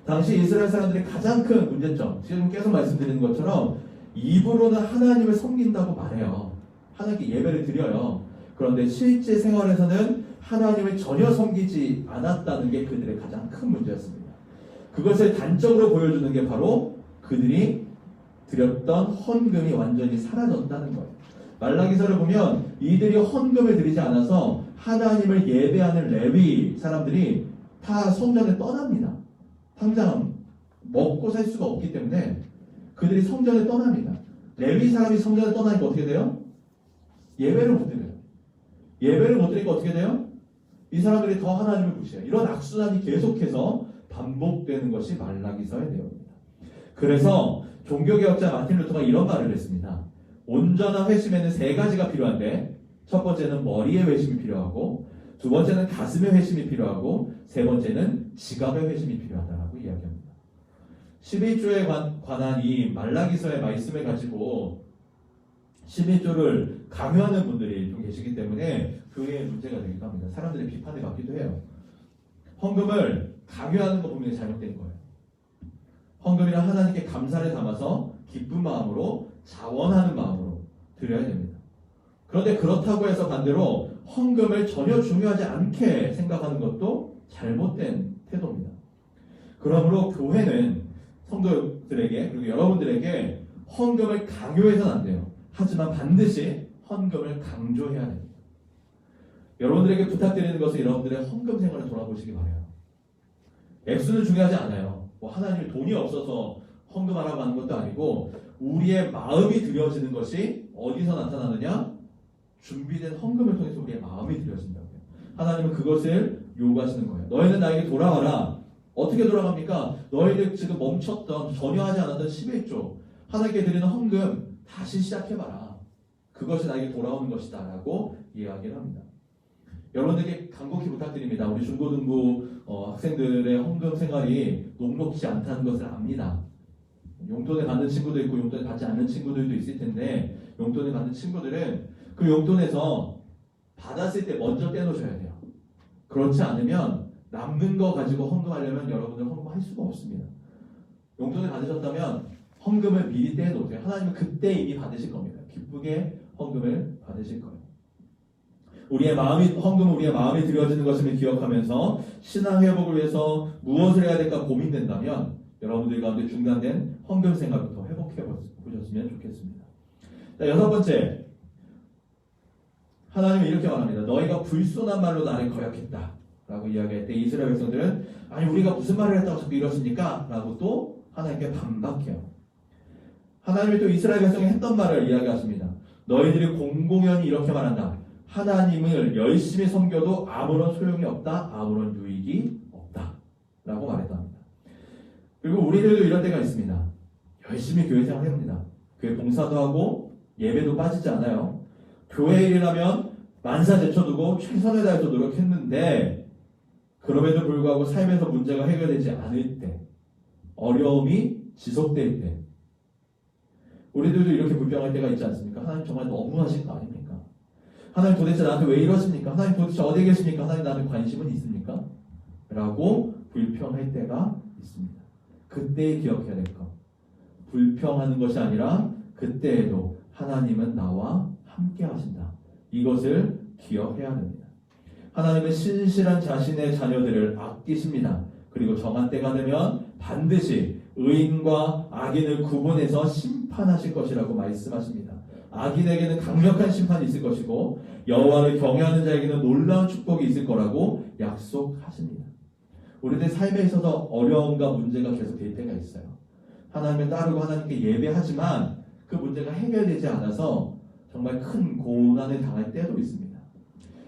당시 이스라엘 사람들의 가장 큰 문제점, 지금 계속 말씀드리는 것처럼 입으로는 하나님을 섬긴다고 말해요. 하나님께 예배를 드려요. 그런데 실제 생활에서는 하나님을 전혀 섬기지 않았다는 게 그들의 가장 큰 문제였습니다. 그것을 단적으로 보여주는 게 바로 그들이 드렸던 헌금이 완전히 사라졌다는 거예요. 말라기서를 보면 이들이 헌금을 드리지 않아서 하나님을 예배하는 레위 사람들이 다 성전을 떠납니다. 당장 먹고 살 수가 없기 때문에 그들이 성전을 떠납니다. 레위 사람이 성전을 떠나니까 어떻게 돼요? 예배를 못 드려요. 예배를 못 드리니까 어떻게 돼요? 이 사람들이 더 하나님을 무시해요. 이런 악순환이 계속해서 반복되는 것이 말라기서의 내용입니다. 그래서 종교개혁자 마틴 루터가 이런 말을 했습니다. 온전한 회심에는 세 가지가 필요한데 첫 번째는 머리의 회심이 필요하고 두 번째는 가슴의 회심이 필요하고 세 번째는 지갑의 회심이 필요하다라고 이야기합니다. 11조에 관한 이 말라기서의 말씀을 가지고 11조를 강요하는 분들이 좀 계시기 때문에 교회에 문제가 되기도 합니다. 사람들의 비판을 받기도 해요. 헌금을 강요하는 거 분명히 잘못된 거예요. 헌금이란 하나님께 감사를 담아서 기쁜 마음으로 자원하는 마음으로 드려야 됩니다. 그런데 그렇다고 해서 반대로 헌금을 전혀 중요하지 않게 생각하는 것도 잘못된 태도입니다. 그러므로 교회는 성도들에게 그리고 여러분들에게 헌금을 강요해서는 안 돼요. 하지만 반드시 헌금을 강조해야 됩니다. 여러분들에게 부탁드리는 것은 여러분들의 헌금 생활을 돌아보시기 바라요. 액수는 중요하지 않아요. 뭐 하나님이 돈이 없어서 헌금하라고 하는 것도 아니고 우리의 마음이 드려지는 것이 어디서 나타나느냐? 준비된 헌금을 통해서 우리의 마음이 드려진다고요. 하나님은 그것을 요구하시는 거예요. 너희는 나에게 돌아와라. 어떻게 돌아갑니까? 너희들 지금 멈췄던 전혀 하지 않았던 11조 하나님께 드리는 헌금 다시 시작해봐라. 그것이 나에게 돌아오는 것이다 라고 이야기를 합니다. 여러분들에게 간곡히 부탁드립니다. 우리 중고등부 학생들의 헌금 생활이 녹록지 않다는 것을 압니다. 용돈을 받는 친구도 있고 용돈을 받지 않는 친구들도 있을 텐데 용돈을 받는 친구들은 그 용돈에서 받았을 때 먼저 떼놓으셔야 돼요. 그렇지 않으면 남는 거 가지고 헌금하려면 여러분들 헌금할 수가 없습니다. 용돈을 받으셨다면 헌금을 미리 떼놓으세요. 하나님은 그때 이미 받으실 겁니다. 기쁘게 헌금을 받으실 거예요. 헌금은 우리의 마음이 드려지는 것임을 기억하면서 신앙 회복을 위해서 무엇을 해야 될까 고민된다면 여러분들 가운데 중단된 헌금 생활부터 회복해 보셨으면 좋겠습니다. 자, 6번째. 하나님은 이렇게 말합니다. 너희가 불손한 말로 나를 거역했다 라고 이야기할 때 이스라엘 백성들은 아니 우리가 무슨 말을 했다고 자꾸 이러십니까? 라고 또 하나님께 반박해요. 하나님이 또 이스라엘 백성이 했던 말을 이야기하십니다. 너희들이 공공연히 이렇게 말한다. 하나님을 열심히 섬겨도 아무런 소용이 없다. 아무런 유익이 없다. 라고 말했답니다. 그리고 우리들도 이런 때가 있습니다. 열심히 교회 생활합니다. 교회 봉사도 하고 예배도 빠지지 않아요. 교회 일이라면 만사 제쳐두고 최선을 다해서 노력했는데 그럼에도 불구하고 삶에서 문제가 해결되지 않을 때 어려움이 지속될 때 우리들도 이렇게 불평할 때가 있지 않습니까? 하나님 정말 너무하신 거 아닙니까? 하나님 도대체 나한테 왜 이러십니까? 하나님 도대체 어디에 계십니까? 하나님 나한테 관심은 있습니까? 라고 불평할 때가 있습니다. 그때 기억해야 될 것. 불평하는 것이 아니라 그때에도 하나님은 나와 함께 하신다. 이것을 기억해야 됩니다. 하나님은 신실한 자신의 자녀들을 아끼십니다. 그리고 정한 때가 되면 반드시 의인과 악인을 구분해서 심판하실 것이라고 말씀하십니다. 악인에게는 강력한 심판이 있을 것이고 여호와를 경외하는 자에게는 놀라운 축복이 있을 거라고 약속하십니다. 우리들 삶에 있어서 어려움과 문제가 계속 될 때가 있어요. 하나님을 따르고 하나님께 예배하지만 그 문제가 해결되지 않아서 정말 큰 고난을 당할 때도 있습니다.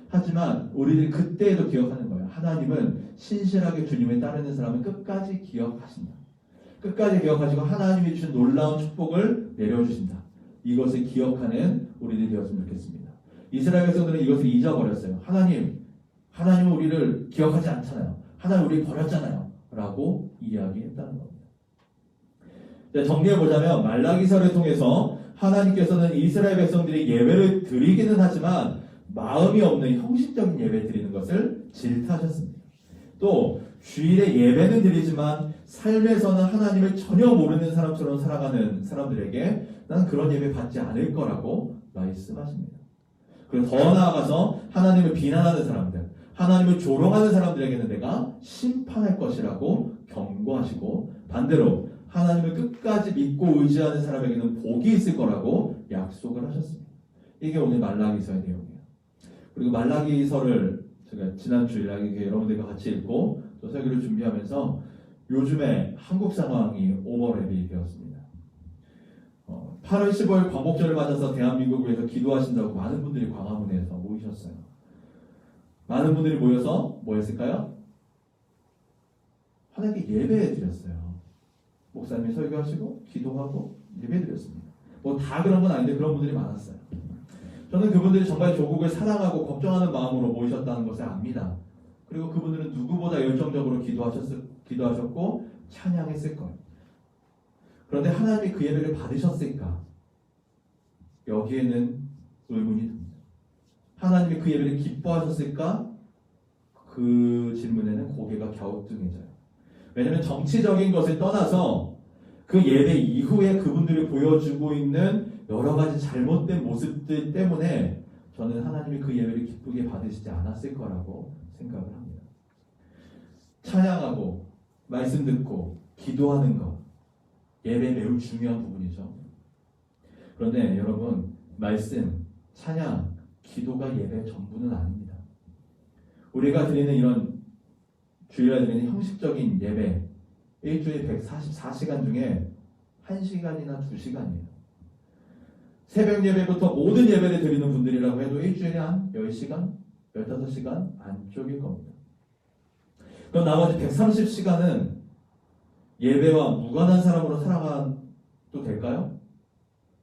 하지만 우리들이 그때에도 기억하는 거예요. 하나님은 신실하게 주님을 따르는 사람은 끝까지 기억하신다. 끝까지 기억하시고 하나님이 주신 놀라운 축복을 내려주신다. 이것을 기억하는 우리들이 되었으면 좋겠습니다. 이스라엘 백성들은 이것을 잊어버렸어요. 하나님은 우리를 기억하지 않잖아요. 하나님 우리 버렸잖아요. 라고 이야기했다는 겁니다. 정리해보자면 말라기서를 통해서 하나님께서는 이스라엘 백성들이 예배를 드리기는 하지만 마음이 없는 형식적인 예배 드리는 것을 질타하셨습니다. 또 주일에 예배는 드리지만 삶에서는 하나님을 전혀 모르는 사람처럼 살아가는 사람들에게 난 그런 예배 받지 않을 거라고 말씀하십니다. 그리고 더 나아가서 하나님을 비난하는 사람들, 하나님을 조롱하는 사람들에게는 내가 심판할 것이라고 경고하시고 반대로 하나님을 끝까지 믿고 의지하는 사람에게는 복이 있을 거라고 약속을 하셨습니다. 이게 오늘 말라기서의 내용이에요. 그리고 말라기서를 제가 지난 주일에 여러분들과 같이 읽고 또 설교를 준비하면서 요즘에 한국 상황이 오버랩이 되었습니다. 8월 15일 광복절을 맞아서 대한민국을 위해서 기도하신다고 많은 분들이 광화문에서 모이셨어요. 많은 분들이 모여서 뭐 했을까요? 하나님께 예배 드렸어요. 목사님이 설교하시고 기도하고 예배 드렸습니다. 뭐 다 그런 건 아닌데 그런 분들이 많았어요. 저는 그분들이 정말 조국을 사랑하고 걱정하는 마음으로 모이셨다는 것을 압니다. 그리고 그분들은 누구보다 열정적으로 기도하셨고 찬양했을 거예요. 그런데 하나님이 그 예배를 받으셨을까? 여기에는 의문이 듭니다. 하나님이 그 예배를 기뻐하셨을까? 그 질문에는 고개가 갸우뚱해져요. 왜냐하면 정치적인 것을 떠나서 그 예배 이후에 그분들이 보여주고 있는 여러 가지 잘못된 모습들 때문에 저는 하나님이 그 예배를 기쁘게 받으시지 않았을 거라고 생각을 합니다. 찬양하고 말씀 듣고 기도하는 것, 예배 매우 중요한 부분이죠. 그런데 여러분, 말씀, 찬양, 기도가 예배의 전부는 아닙니다. 우리가 드리는 이런 주일날 드리는 형식적인 예배, 일주일 144시간 중에 1시간이나 2시간이에요. 새벽 예배부터 모든 예배를 드리는 분들이라고 해도 일주일에 한 10시간, 15시간 안쪽일 겁니다. 그럼 나머지 130시간은 예배와 무관한 사람으로 살아가도 될까요?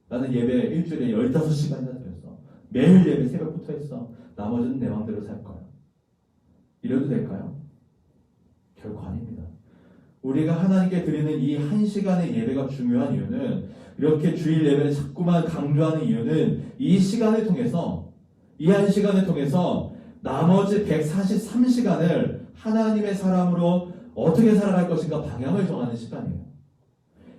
나는 예배 일주일에 15시간이나 드렸어. 매일 예배 새벽부터 했어. 나머지는 내 마음대로 살 거야. 이래도 될까요? 결코 아닙니다. 우리가 하나님께 드리는 이 1시간의 예배가 중요한 이유는, 이렇게 주일 예배를 자꾸만 강조하는 이유는 이 시간을 통해서, 이 1시간을 통해서 나머지 143시간을 하나님의 사람으로 어떻게 살아갈 것인가 방향을 정하는 시간이에요.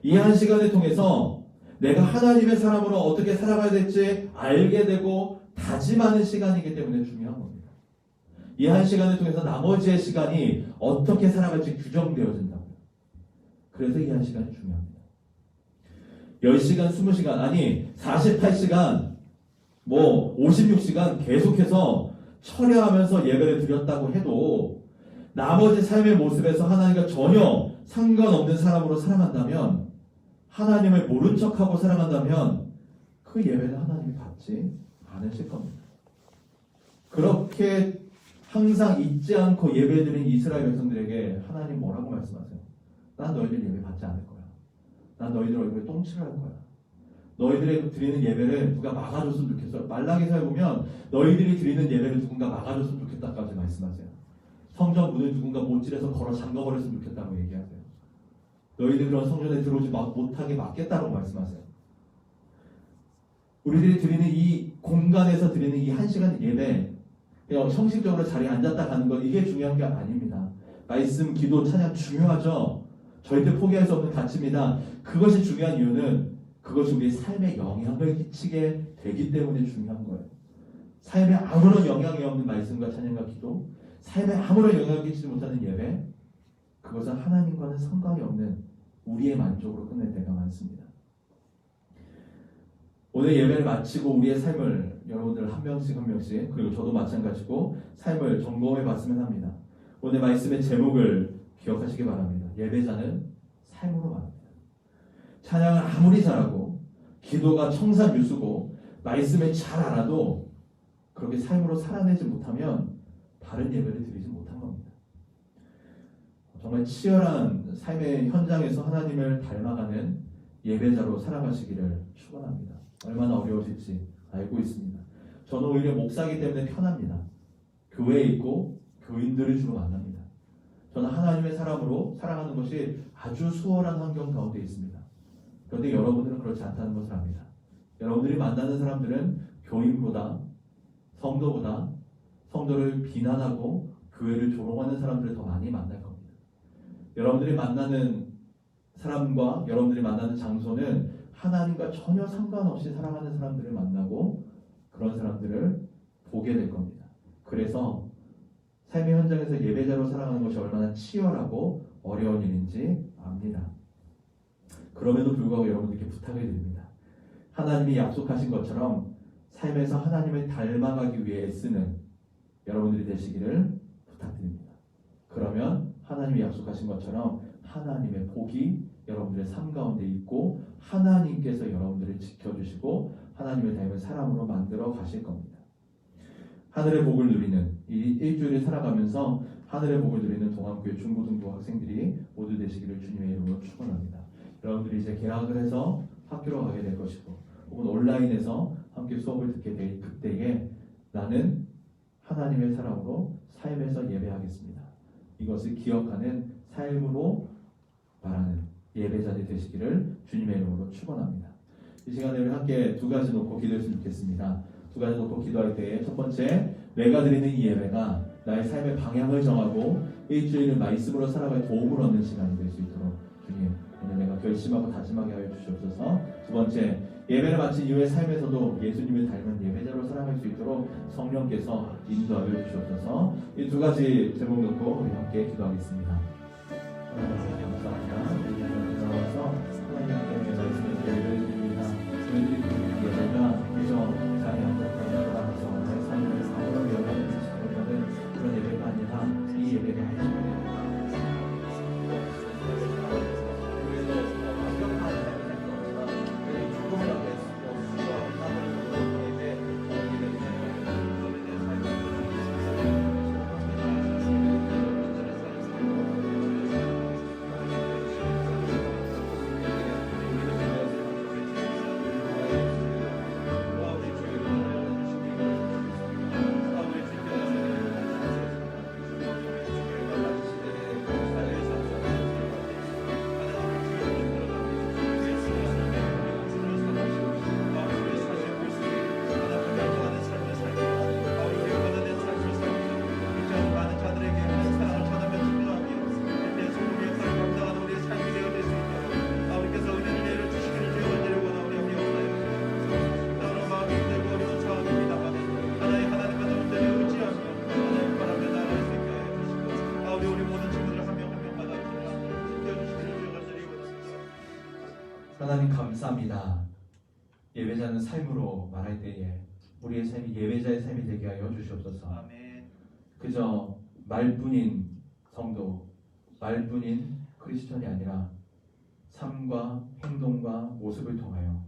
이 1시간을 통해서 내가 하나님의 사람으로 어떻게 살아가야 될지 알게 되고 다짐하는 시간이기 때문에 중요한 겁니다. 이 1시간을 통해서 나머지의 시간이 어떻게 살아갈지 규정되어진다고요. 그래서 이 1시간이 중요합니다. 10시간, 20시간, 아니 48시간, 56시간 계속해서 철야하면서 예배를 드렸다고 해도 나머지 삶의 모습에서 하나님과 전혀 상관없는 사람으로 살아간다면, 하나님을 모른 척하고 살아간다면 그 예배는 하나님이 받지 않으실 겁니다. 그렇게 항상 잊지 않고 예배드린 이스라엘 백성들에게 하나님 뭐라고 말씀하세요? 난 너희들 예배 받지 않을 거야. 난 너희들 얼굴에 똥칠을 할 거야. 너희들이 드리는 예배를 누가 막아줬으면 좋겠어. 말라기서에 보면 너희들이 드리는 예배를 누군가 막아줬으면 좋겠다까지 말씀하세요. 성전 문을 누군가 못질해서 걸어 잠가버렸으면 좋겠다고 얘기하세요. 너희들 그런 성전에 들어오지 못하게 막겠다고 말씀하세요. 우리들이 드리는 이 공간에서 드리는 이 1시간 예배, 그냥 형식적으로 자리에 앉았다 가는 것, 이게 중요한 게 아닙니다. 말씀, 기도, 찬양 중요하죠. 절대 포기할 수 없는 가치입니다. 그것이 중요한 이유는 그것이 우리의 삶에 영향을 끼치게 되기 때문에 중요한 거예요. 삶에 아무런 영향이 없는 말씀과 찬양과 기도, 삶에 아무런 영향을 끼치지 못하는 예배, 그것은 하나님과는 상관이 없는 우리의 만족으로 끝낼 때가 많습니다. 오늘 예배를 마치고 우리의 삶을 여러분들 한 명씩 그리고 저도 마찬가지고 삶을 점검해 봤으면 합니다. 오늘 말씀의 제목을 기억하시기 바랍니다. 예배자는 삶으로 말합니다. 찬양을 아무리 잘하고 기도가 청산유수고 말씀을 잘 알아도 그렇게 삶으로 살아내지 못하면 바른 예배를 드리지 못한 겁니다. 정말 치열한 삶의 현장에서 하나님을 닮아가는 예배자로 살아가시기를 축원합니다. 얼마나 어려우실지 알고 있습니다. 저는 오히려 목사이기 때문에 편합니다. 교회에 있고 교인들을 주로 만납니다. 저는 하나님의 사람으로 살아가는 것이 아주 수월한 환경 가운데 있습니다. 그런데 여러분들은 그렇지 않다는 것을 압니다. 여러분들이 만나는 사람들은 교인보다, 성도보다 성도를 비난하고 교회를 조롱하는 사람들을 더 많이 만날 겁니다. 여러분들이 만나는 사람과 여러분들이 만나는 장소는 하나님과 전혀 상관없이 살아가는 사람들을 만나고 그런 사람들을 보게 될 겁니다. 그래서 삶의 현장에서 예배자로 살아가는 것이 얼마나 치열하고 어려운 일인지 압니다. 그럼에도 불구하고 여러분들께 부탁을 드립니다. 하나님이 약속하신 것처럼 삶에서 하나님을 닮아가기 위해 애쓰는 여러분들이 되시기를 부탁드립니다. 그러면 하나님이 약속하신 것처럼 하나님의 복이 여러분들의 삶 가운데 있고 하나님께서 여러분들을 지켜주시고 하나님을 닮은 사람으로 만들어 가실 겁니다. 하늘의 복을 누리는 이 일주일을 살아가면서 하늘의 복을 누리는 동암교회 중고등부 학생들이 모두 되시기를 주님의 이름으로 축원합니다. 여러분들이 이제 개학을 해서 학교로 가게 될 것이고 혹은 온라인에서 함께 수업을 듣게 될 그때에 나는 하나님의 사람으로 삶에서 예배하겠습니다. 이것을 기억하는 삶으로 말하는 예배자들이 되시기를 주님의 이름으로 축원합니다. 이 시간에 우리 함께 두 가지 놓고 기도했으면 좋겠습니다. 두 가지 놓고 기도할 때 첫 번째, 내가 드리는 이 예배가 나의 삶의 방향을 정하고 일주일을 말씀으로 살아갈 도움을 얻는 시간이 될 수 있도록 주님 오늘 내가 결심하고 다짐하게 하여 주시옵소서. 두 번째, 예배를 마친 이후의 삶에서도 예수님을 닮은 예배자로 살아갈 수 있도록 성령께서 인도하여 주시옵소서. 이 두 가지 제목 놓고 우리 함께 기도하겠습니다. 하나님 감사합니다. 나와서 하나님께 말씀을 드립니다. 저희들이 드리는 예배가 그저 자리 앉았다가 돌아가서 내 삶을 사고로 연락하는 그런 예배가 아니라 이 예배가 하시는 하나님 감사합니다. 예배자는 삶으로 말할 때에 우리의 삶이 예배자의 삶이 되게 하여 주시옵소서.
아멘.
그저 말뿐인 성도, 말뿐인 크리스천이 아니라 삶과 행동과 모습을 통하여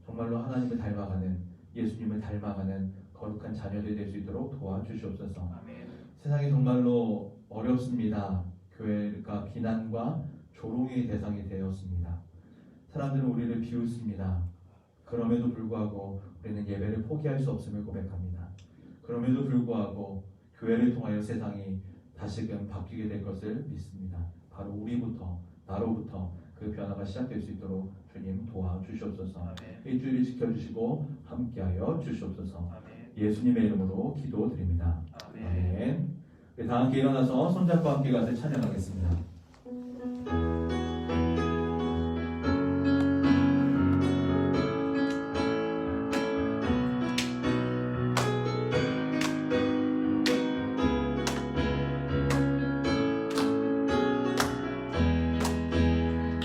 정말로 하나님을 닮아가는, 예수님을 닮아가는 거룩한 자녀들이 될 수 있도록 도와주시옵소서.
아멘.
세상이 정말로 어렵습니다. 교회가 비난과 조롱의 대상이 되었습니다. 사람들은 우리를 비웃습니다. 그럼에도 불구하고 우리는 예배를 포기할 수 없음을 고백합니다. 그럼에도 불구하고 교회를 통하여 세상이 다시금 바뀌게 될 것을 믿습니다. 바로 우리부터, 나로부터 그 변화가 시작될 수 있도록 주님 도와주시옵소서.
아멘.
일주일을 지켜주시고 함께하여 주시옵소서.
아멘.
예수님의 이름으로 기도드립니다.
아멘.
아멘. 우리 다 함께 일어나서 손잡고 함께 가서 찬양하겠습니다.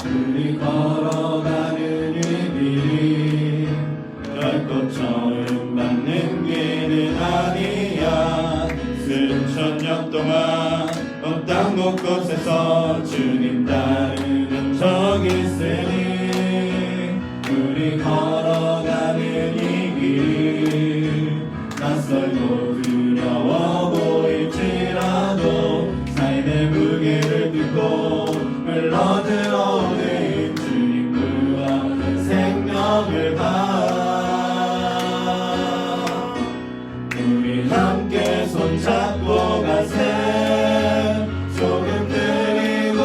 우리 걸어가는 이 길이 결코 처음 받는 길은 아니야. 수천 년 동안 온 땅 곳곳에서 주님 따르는 적 있으니 우리 걸어가는 이 길이 낯설고 두려워 보일지라도 삶의 무게를 뚫고 흘러들어오는 주님 무한 생명을 봐. 우리 함께 손잡고 가세. 조금 느리고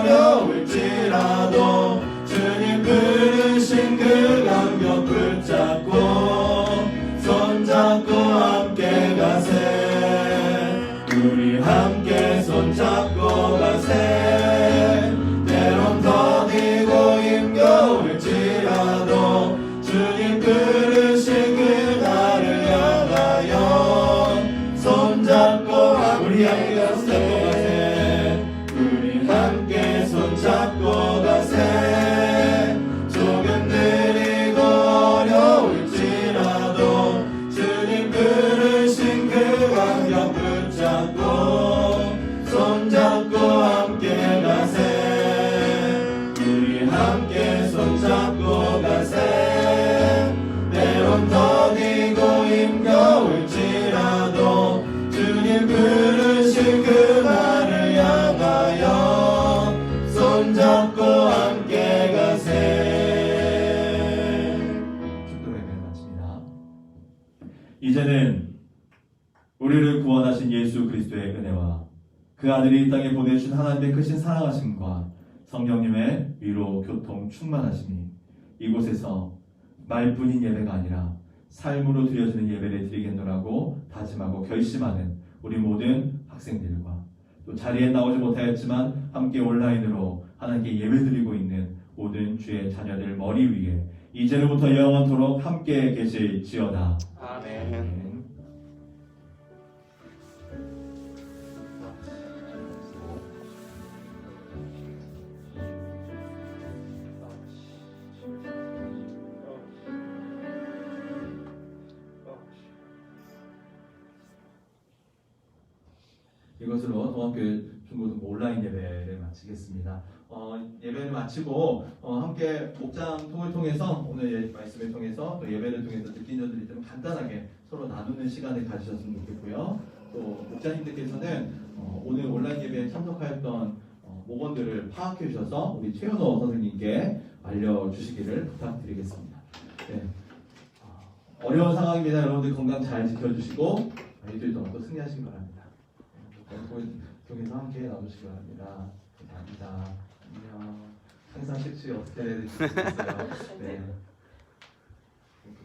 어려울지라도 주님 부르신 그 감격 붙잡고 손잡고 함께 가세. 우리 함께 손잡고 가세. 때론 더디고 힘겨울지라도 주님 부르신 그날을 향하여 손잡고 우리 함께 가세. 우리 함께 손잡고 가세. 조금 느리고 어려울지라도 주님 부르신 그 감격 붙잡고 손잡고 함께 가세. 우리 함께 손잡고 가세. 때론 더디고 힘겨울지라도 주님 부르신 그 날을 향하여 손잡고 함께 가세.
축도의 예배를 마칩니다. 이제는 우리를 구원하신 예수 그리스도의 은혜와 그 아들이 이 땅에 보내주신 하나님의 크신 사랑하심과 성령님의 위로 교통 충만하심이 이곳에서 말뿐인 예배가 아니라 삶으로 드려지는 예배를 드리겠노라고 다짐하고 결심하는 우리 모든 학생들과 또 자리에 나오지 못하였지만 함께 온라인으로 하나님께 예배드리고 있는 모든 주의 자녀들 머리 위에 이제로부터 영원토록 함께 계실지어다.
아멘.
이것으로 동학교회 중고등부 온라인 예배를 마치겠습니다. 예배를 마치고 함께 목장 통을 통해서 오늘 말씀을 통해서 또 예배를 통해서 느낀 점들이 좀 간단하게 서로 나누는 시간을 가지셨으면 좋겠고요. 또 목자님들께서는 오늘 온라인 예배에 참석하였던 목원들을 파악해 주셔서 우리 최현호 선생님께 알려주시기를 부탁드리겠습니다. 네. 어려운 상황입니다. 여러분들 건강 잘 지켜주시고 일주일 동안 또 승리하시기 바랍니다. 통해서 함께 나누시기 바랍니다. 감사합니다. 안녕. 항상 쉽지 어떻게 해야 될지 모르겠어요. 네.